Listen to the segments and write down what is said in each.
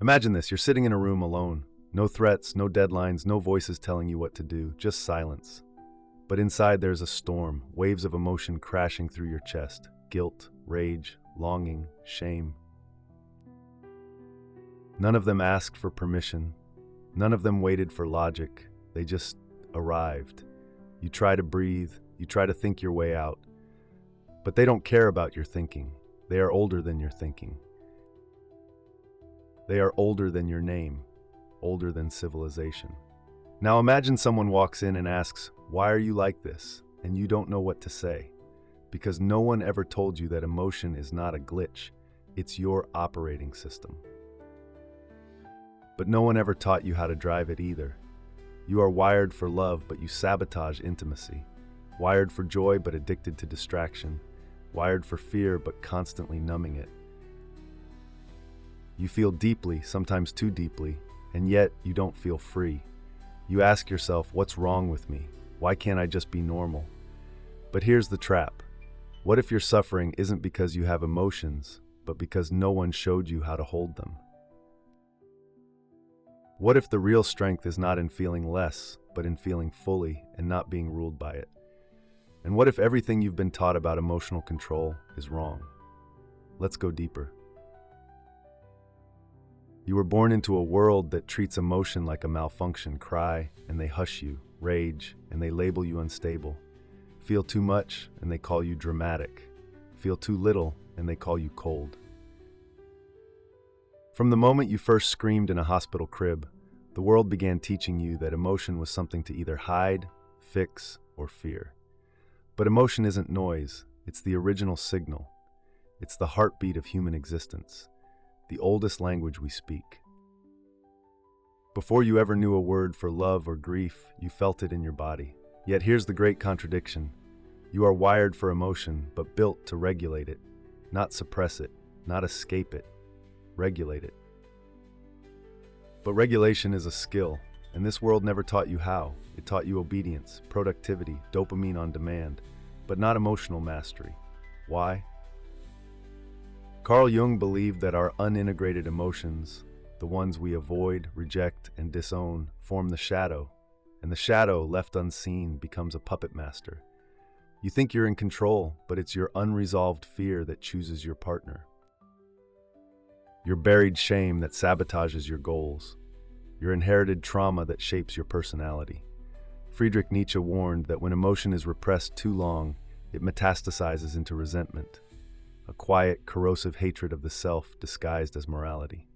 Imagine this, you're sitting in a room alone. No threats, no deadlines, no voices telling you what to do, just silence. But inside there's a storm, waves of emotion crashing through your chest. Guilt, rage, longing, shame. None of them asked for permission. None of them waited for logic. They just arrived. You try to breathe, you try to think your way out. But they don't care about your thinking. They are older than your thinking. They are older than your name, older than civilization. Now imagine someone walks in and asks, "Why are you like this?" And you don't know what to say. Because no one ever told you that emotion is not a glitch, it's your operating system. But no one ever taught you how to drive it either. You are wired for love, but you sabotage intimacy. Wired for joy, but addicted to distraction. Wired for fear, but constantly numbing it. You feel deeply, sometimes too deeply, and yet you don't feel free. You ask yourself, what's wrong with me? Why can't I just be normal? But here's the trap. What if your suffering isn't because you have emotions, but because no one showed you how to hold them? What if the real strength is not in feeling less, but in feeling fully and not being ruled by it? And what if everything you've been taught about emotional control is wrong? Let's go deeper. You were born into a world that treats emotion like a malfunction. Cry, and they hush you. Rage, and they label you unstable. Feel too much, and they call you dramatic. Feel too little, and they call you cold. From the moment you first screamed in a hospital crib, the world began teaching you that emotion was something to either hide, fix, or fear. But emotion isn't noise, it's the original signal. It's the heartbeat of human existence, the oldest language we speak. Before you ever knew a word for love or grief, you felt it in your body. Yet here's the great contradiction. You are wired for emotion, but built to regulate it, not suppress it, not escape it. Regulate it. But regulation is a skill, and this world never taught you how. It taught you obedience, productivity, dopamine on demand, but not emotional mastery. Why? Carl Jung believed that our unintegrated emotions, the ones we avoid, reject, and disown, form the shadow, and the shadow, left unseen, becomes a puppet master. You think you're in control, but it's your unresolved fear that chooses your partner. Your buried shame that sabotages your goals. Your inherited trauma that shapes your personality. Friedrich Nietzsche warned that when emotion is repressed too long, it metastasizes into resentment, a quiet, corrosive hatred of the self disguised as morality.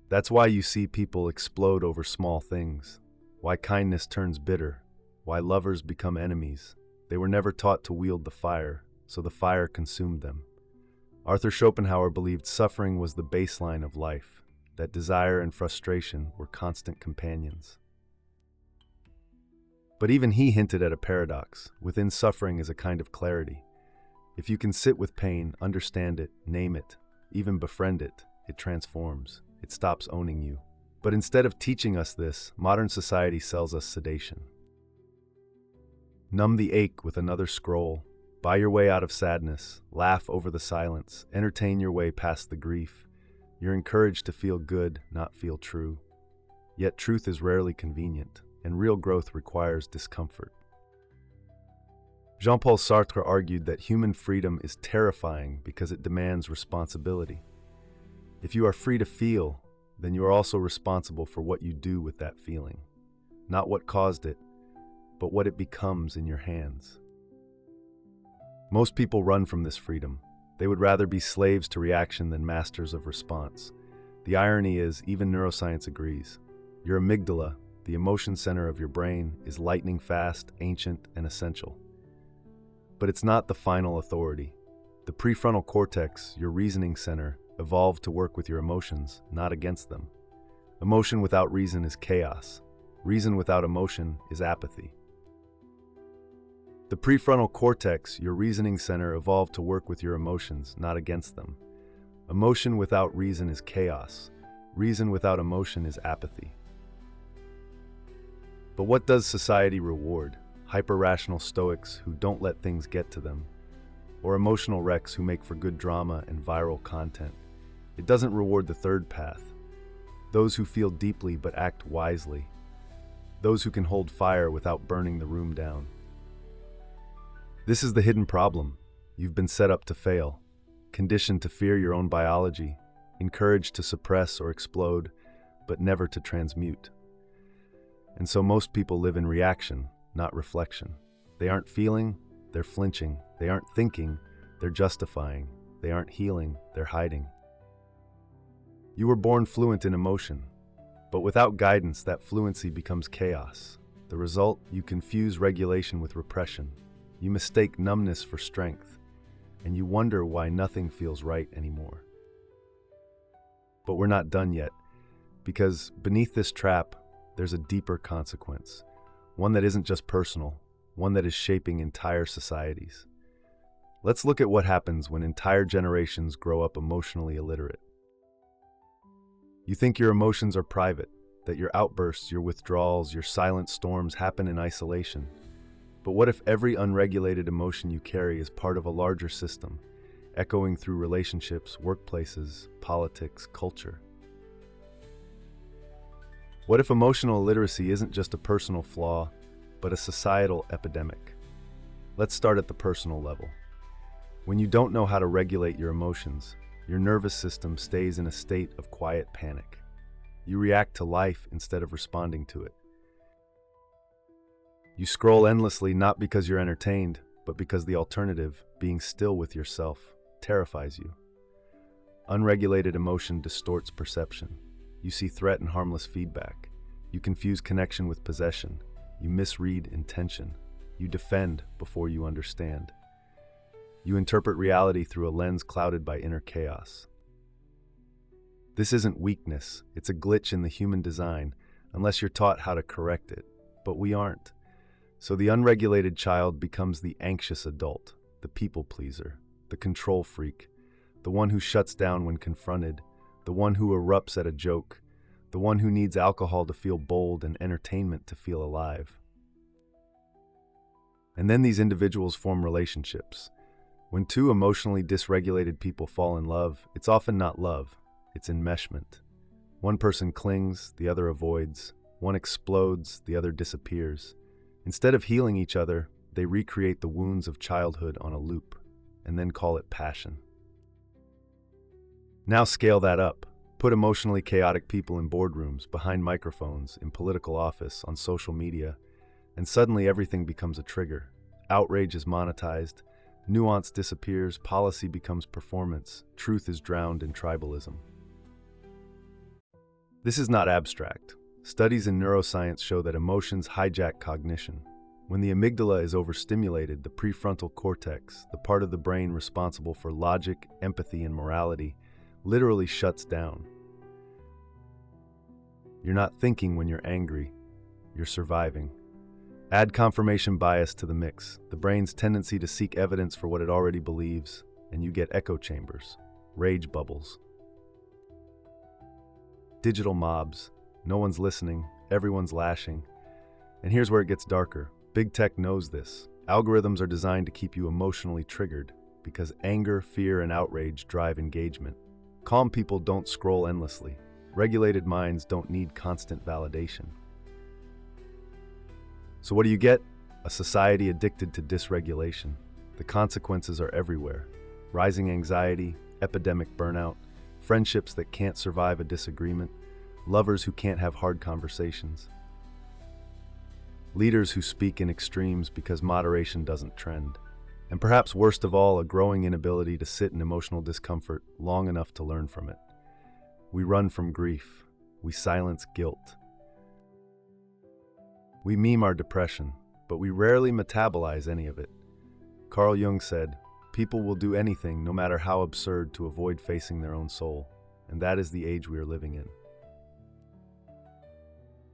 That's why you see people explode over small things, why kindness turns bitter, why lovers become enemies. They were never taught to wield the fire, so the fire consumed them. Arthur Schopenhauer believed suffering was the baseline of life, that desire and frustration were constant companions. But even he hinted at a paradox. Within suffering is a kind of clarity. If you can sit with pain, understand it, name it, even befriend it, it transforms. It stops owning you. But instead of teaching us this, modern society sells us sedation. Numb the ache with another scroll. Buy your way out of sadness, laugh over the silence, entertain your way past the grief. You're encouraged to feel good, not feel true. Yet truth is rarely convenient, and real growth requires discomfort. Jean-Paul Sartre argued that human freedom is terrifying because it demands responsibility. If you are free to feel, then you are also responsible for what you do with that feeling. Not what caused it, but what it becomes in your hands. Most people run from this freedom. They would rather be slaves to reaction than masters of response. The irony is, even neuroscience agrees. Your amygdala, the emotion center of your brain, is lightning fast, ancient, and essential. But it's not the final authority. The prefrontal cortex, your reasoning center, evolved to work with your emotions, not against them. Emotion without reason is chaos. Reason without emotion is apathy. The prefrontal cortex, your reasoning center, evolved to work with your emotions, not against them. Emotion without reason is chaos. Reason without emotion is apathy. But what does society reward? Hyper-rational stoics who don't let things get to them, or emotional wrecks who make for good drama and viral content? It doesn't reward the third path, those who feel deeply but act wisely, those who can hold fire without burning the room down. This is the hidden problem. You've been set up to fail, conditioned to fear your own biology, encouraged to suppress or explode, but never to transmute. And so most people live in reaction, not reflection. They aren't feeling, they're flinching. They aren't thinking, they're justifying. They aren't healing, they're hiding. You were born fluent in emotion, but without guidance, that fluency becomes chaos. The result, you confuse regulation with repression. You mistake numbness for strength, and you wonder why nothing feels right anymore. But we're not done yet, because beneath this trap, there's a deeper consequence, one that isn't just personal, one that is shaping entire societies. Let's look at what happens when entire generations grow up emotionally illiterate. You think your emotions are private, that your outbursts, your withdrawals, your silent storms happen in isolation. But what if every unregulated emotion you carry is part of a larger system, echoing through relationships, workplaces, politics, culture? What if emotional illiteracy isn't just a personal flaw, but a societal epidemic? Let's start at the personal level. When you don't know how to regulate your emotions, your nervous system stays in a state of quiet panic. You react to life instead of responding to it. You scroll endlessly not because you're entertained, but because the alternative, being still with yourself, terrifies you. Unregulated emotion distorts perception. You see threat and harmless feedback. You confuse connection with possession. You misread intention. You defend before you understand. You interpret reality through a lens clouded by inner chaos. This isn't weakness, it's a glitch in the human design, unless you're taught how to correct it. But we aren't. So the unregulated child becomes the anxious adult, the people pleaser, the control freak, the one who shuts down when confronted, the one who erupts at a joke, the one who needs alcohol to feel bold and entertainment to feel alive. And then these individuals form relationships. When two emotionally dysregulated people fall in love, it's often not love, it's enmeshment. One person clings, the other avoids. One explodes, the other disappears. Instead of healing each other, they recreate the wounds of childhood on a loop, and then call it passion. Now scale that up. Put emotionally chaotic people in boardrooms, behind microphones, in political office, on social media, and suddenly everything becomes a trigger. Outrage is monetized, nuance disappears, policy becomes performance, truth is drowned in tribalism. This is not abstract. Studies in neuroscience show that emotions hijack cognition. When the amygdala is overstimulated, the prefrontal cortex, the part of the brain responsible for logic, empathy, and morality, literally shuts down. You're not thinking when you're angry, you're surviving. Add confirmation bias to the mix, the brain's tendency to seek evidence for what it already believes, and you get echo chambers, rage bubbles. Digital mobs, no one's listening, everyone's lashing. And here's where it gets darker. Big tech knows this. Algorithms are designed to keep you emotionally triggered because anger, fear, and outrage drive engagement. Calm people don't scroll endlessly. Regulated minds don't need constant validation. So what do you get? A society addicted to dysregulation. The consequences are everywhere. Rising anxiety, epidemic burnout, friendships that can't survive a disagreement, lovers who can't have hard conversations, leaders who speak in extremes because moderation doesn't trend, and perhaps worst of all, a growing inability to sit in emotional discomfort long enough to learn from it. We run from grief. We silence guilt. We meme our depression, but we rarely metabolize any of it. Carl Jung said, "People will do anything, no matter how absurd, to avoid facing their own soul," and that is the age we are living in.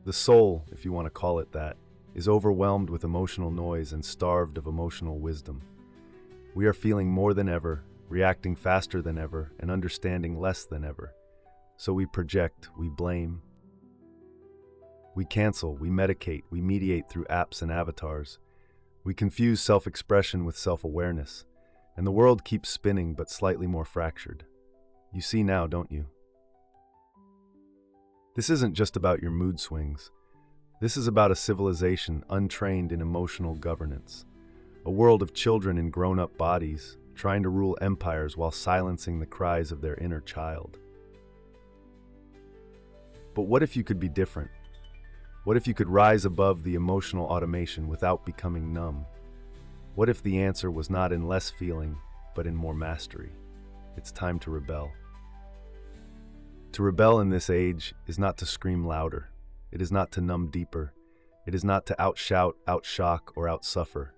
The soul, if you want to call it that, is overwhelmed with emotional noise and starved of emotional wisdom. We are feeling more than ever, reacting faster than ever, and understanding less than ever. So we project, we blame, we cancel, we medicate, we mediate through apps and avatars. We confuse self-expression with self-awareness, and the world keeps spinning but slightly more fractured. You see now, don't you? This isn't just about your mood swings. This is about a civilization untrained in emotional governance. A world of children in grown-up bodies, trying to rule empires while silencing the cries of their inner child. But what if you could be different? What if you could rise above the emotional automation without becoming numb? What if the answer was not in less feeling, but in more mastery? It's time to rebel. To rebel in this age is not to scream louder. It is not to numb deeper. It is not to outshout, outshock, or outsuffer.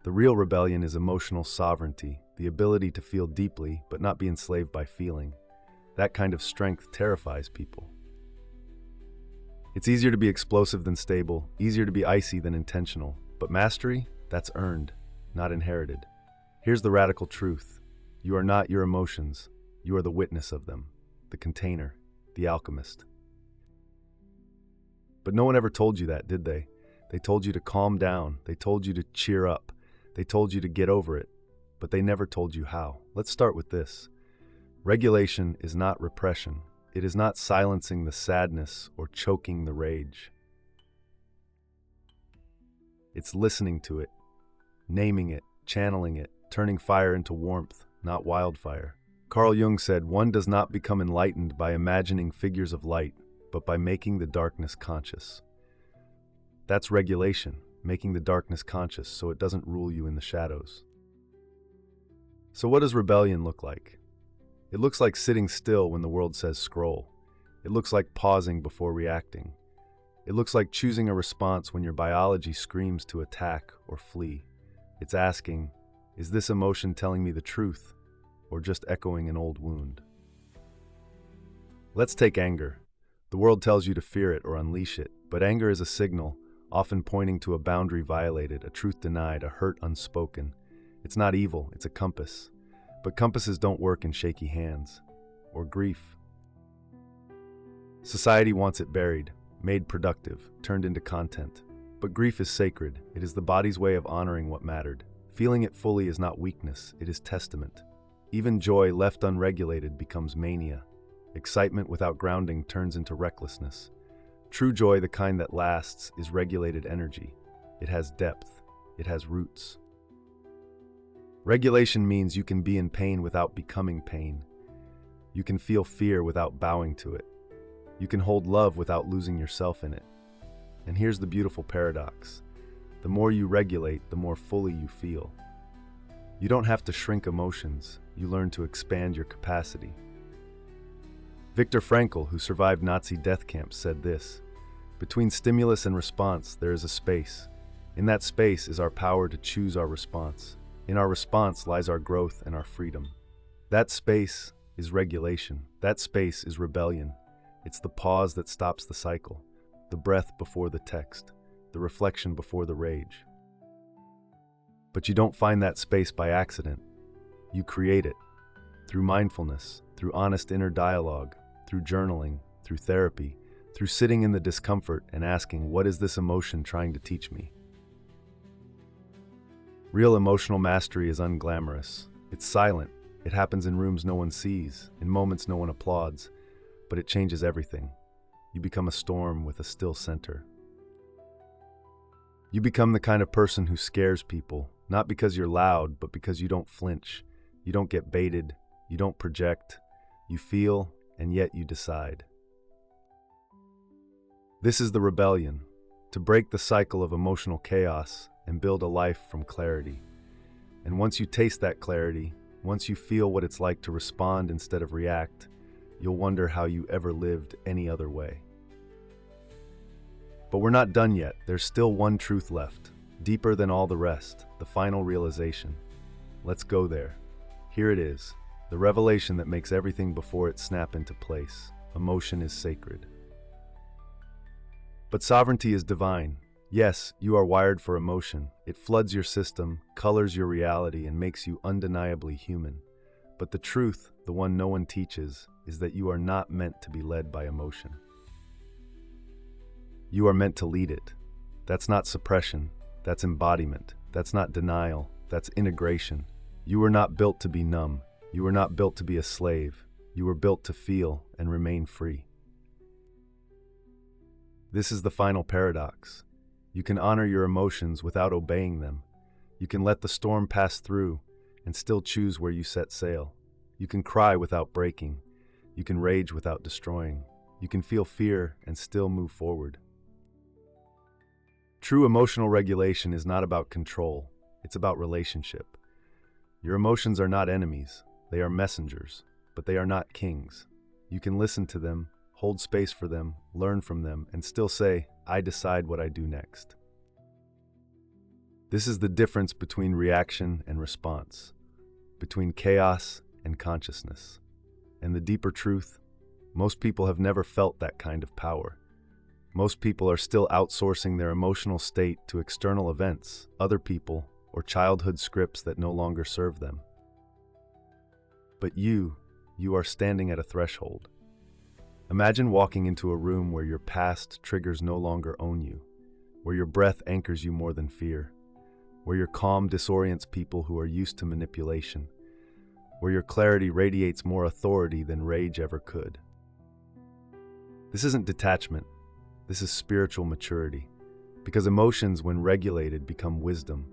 The real rebellion is emotional sovereignty, the ability to feel deeply but not be enslaved by feeling. That kind of strength terrifies people. It's easier to be explosive than stable, easier to be icy than intentional, but mastery, that's earned, not inherited. Here's the radical truth. You are not your emotions. You are the witness of them, the container, the alchemist. But no one ever told you that, did they? They told you to calm down. They told you to cheer up. They told you to get over it. But they never told you how. Let's start with this. Regulation is not repression. It is not silencing the sadness or choking the rage. It's listening to it, naming it, channeling it, turning fire into warmth, not wildfire. Carl Jung said, "One does not become enlightened by imagining figures of light, but by making the darkness conscious." That's regulation, making the darkness conscious so it doesn't rule you in the shadows. So what does rebellion look like? It looks like sitting still when the world says scroll. It looks like pausing before reacting. It looks like choosing a response when your biology screams to attack or flee. It's asking, is this emotion telling me the truth, or just echoing an old wound? Let's take anger. The world tells you to fear it or unleash it, but anger is a signal, often pointing to a boundary violated, a truth denied, a hurt unspoken. It's not evil, it's a compass. But compasses don't work in shaky hands. Or grief. Society wants it buried, made productive, turned into content. But grief is sacred. It is the body's way of honoring what mattered. Feeling it fully is not weakness, it is testament. Even joy left unregulated becomes mania. Excitement without grounding turns into recklessness. True joy, the kind that lasts, is regulated energy. It has depth. It has roots. Regulation means you can be in pain without becoming pain. You can feel fear without bowing to it. You can hold love without losing yourself in it. And here's the beautiful paradox. The more you regulate, the more fully you feel. You don't have to shrink emotions. You learn to expand your capacity. Viktor Frankl, who survived Nazi death camps, said this: "Between stimulus and response, there is a space. In that space is our power to choose our response. In our response lies our growth and our freedom." That space is regulation. That space is rebellion. It's the pause that stops the cycle, the breath before the text, the reflection before the rage. But you don't find that space by accident. You create it through mindfulness, through honest inner dialogue, through journaling, through therapy, through sitting in the discomfort and asking, what is this emotion trying to teach me? Real emotional mastery is unglamorous. It's silent. It happens in rooms no one sees, in moments no one applauds, but it changes everything. You become a storm with a still center. You become the kind of person who scares people, not because you're loud, but because you don't flinch. You don't get baited. You don't project. You feel, and yet you decide. This is the rebellion, to break the cycle of emotional chaos and build a life from clarity. And once you taste that clarity, once you feel what it's like to respond instead of react, you'll wonder how you ever lived any other way. But we're not done yet. There's still one truth left, deeper than all the rest, the final realization. Let's go there. Here it is, the revelation that makes everything before it snap into place. Emotion is sacred. But sovereignty is divine. Yes, you are wired for emotion. It floods your system, colors your reality, and makes you undeniably human. But the truth, the one no one teaches, is that you are not meant to be led by emotion. You are meant to lead it. That's not suppression. That's embodiment. That's not denial. That's integration. You were not built to be numb. You were not built to be a slave. You were built to feel and remain free. This is the final paradox. You can honor your emotions without obeying them. You can let the storm pass through and still choose where you set sail. You can cry without breaking. You can rage without destroying. You can feel fear and still move forward. True emotional regulation is not about control. It's about relationship. Your emotions are not enemies. They are messengers, but they are not kings. You can listen to them, hold space for them, learn from them, and still say, I decide what I do next. This is the difference between reaction and response, between chaos and consciousness. And the deeper truth, most people have never felt that kind of power. Most people are still outsourcing their emotional state to external events, other people, or childhood scripts that no longer serve them. But you are standing at a threshold. Imagine walking into a room where your past triggers no longer own you, where your breath anchors you more than fear, where your calm disorients people who are used to manipulation, where your clarity radiates more authority than rage ever could. This isn't detachment. This is spiritual maturity. Because emotions, when regulated, become wisdom.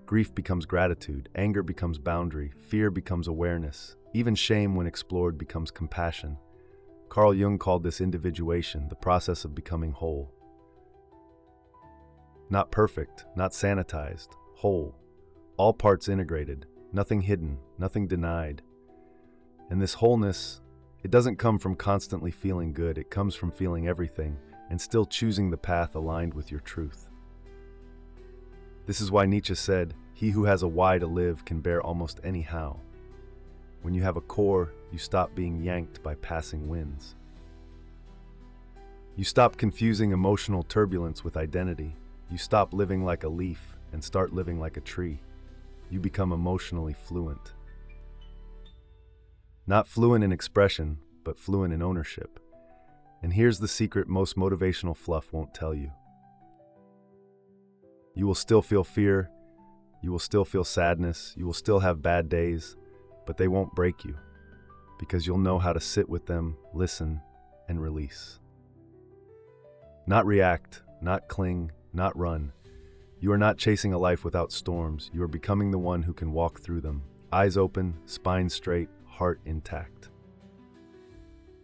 Grief becomes gratitude, anger becomes boundary, fear becomes awareness. Even shame, when explored, becomes compassion. Carl Jung called this individuation, the process of becoming whole. Not perfect, not sanitized, whole. All parts integrated, nothing hidden, nothing denied. And this wholeness, it doesn't come from constantly feeling good, it comes from feeling everything and still choosing the path aligned with your truth. This is why Nietzsche said, "He who has a why to live can bear almost any how." When you have a core, you stop being yanked by passing winds. You stop confusing emotional turbulence with identity. You stop living like a leaf and start living like a tree. You become emotionally fluent. Not fluent in expression, but fluent in ownership. And here's the secret most motivational fluff won't tell you. You will still feel fear, you will still feel sadness, you will still have bad days, but they won't break you, because you'll know how to sit with them, listen, and release. Not react, not cling, not run. You are not chasing a life without storms. You are becoming the one who can walk through them, eyes open, spine straight, heart intact.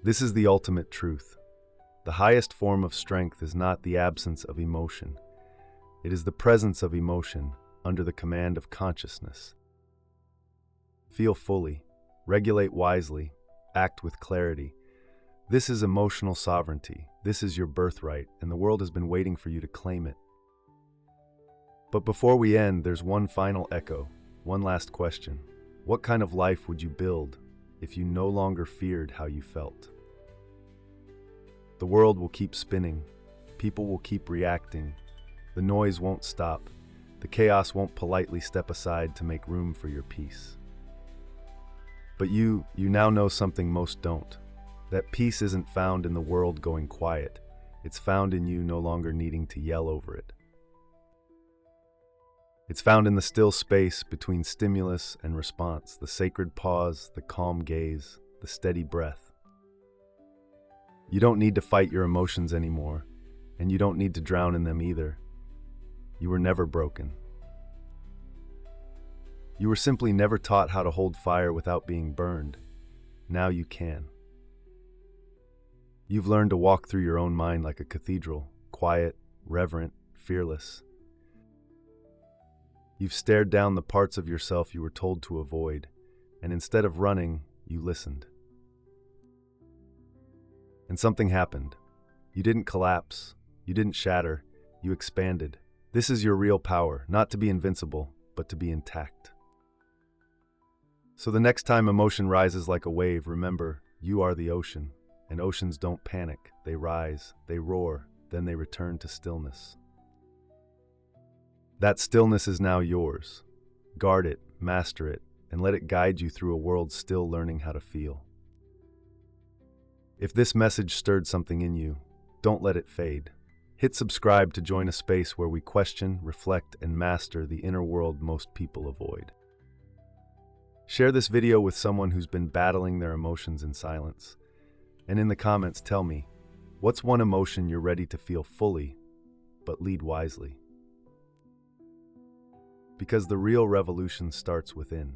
This is the ultimate truth. The highest form of strength is not the absence of emotion. It is the presence of emotion under the command of consciousness. Feel fully, regulate wisely, act with clarity. This is emotional sovereignty. This is your birthright, and the world has been waiting for you to claim it. But before we end, there's one final echo, one last question. What kind of life would you build if you no longer feared how you felt? The world will keep spinning. People will keep reacting. The noise won't stop. The chaos won't politely step aside to make room for your peace. But you now know something most don't. That peace isn't found in the world going quiet. It's found in you no longer needing to yell over it. It's found in the still space between stimulus and response, the sacred pause, the calm gaze, the steady breath. You don't need to fight your emotions anymore, and you don't need to drown in them either. You were never broken. You were simply never taught how to hold fire without being burned. Now you can. You've learned to walk through your own mind like a cathedral, quiet, reverent, fearless. You've stared down the parts of yourself you were told to avoid, and instead of running, you listened. And something happened. You didn't collapse, you didn't shatter, you expanded. This is your real power, not to be invincible, but to be intact. So the next time emotion rises like a wave, remember, you are the ocean, and oceans don't panic. They rise, they roar, then they return to stillness. That stillness is now yours. Guard it, master it, and let it guide you through a world still learning how to feel. If this message stirred something in you, don't let it fade. Hit subscribe to join a space where we question, reflect, and master the inner world most people avoid. Share this video with someone who's been battling their emotions in silence. And in the comments, tell me, what's one emotion you're ready to feel fully, but lead wisely? Because the real revolution starts within.